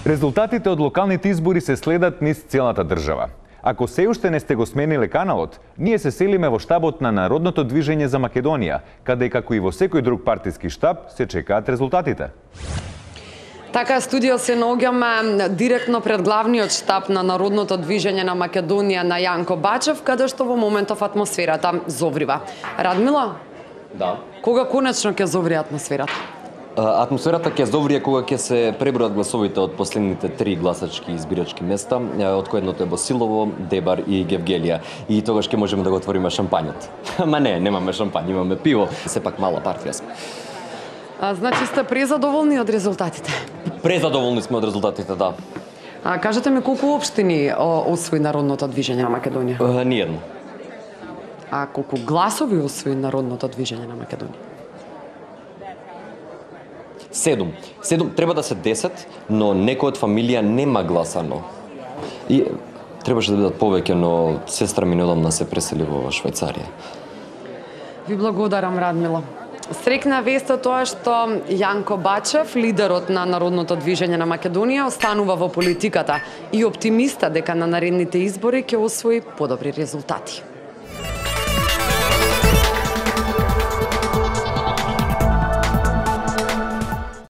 Резултатите од локалните избори се следат низ целата држава. Ако се уште не сте го смениле каналот, ние се селиме во штабот на Народното движење за Македонија, каде како и во секој друг партиски штаб се чекаат резултатите. Така, студио се наоѓаме директно пред главниот штаб на Народното движење на Македонија на Јанко Бачев, каде што во моментов атмосферата зоврива. Радмила? Да. Кога конечно ќе зоври атмосферата? Атмосферата ќе зоврие кога ќе се пребројат гласовите од последните 3 гласачки избирачки места, од кои едното е Босилово, Дебар и Гевгелија. И тогаш ќе можеме да го отвориме шампањот. Ама не, немаме шампањ, имаме пиво. Сепак мала партија сме. Значи сте презадоволни од резултатите? Презадоволни сме од резултатите, да. Кажете ми колку општини освои Народното движење на Македонија? Ниедно. А колку гласови освои Народното движење на Македонија? 7. Треба да се 10, но некој од фамилија нема гласано. И требаше да бидат повеќе, но сестра ми неодамна се пресели во Швајцарија. Ви благодарам, Радмила. Срекна вест е тоа што Јанко Бачев, лидерот на Народното движење на Македонија, останува во политиката и оптимиста дека на наредните избори ќе освои подобри резултати.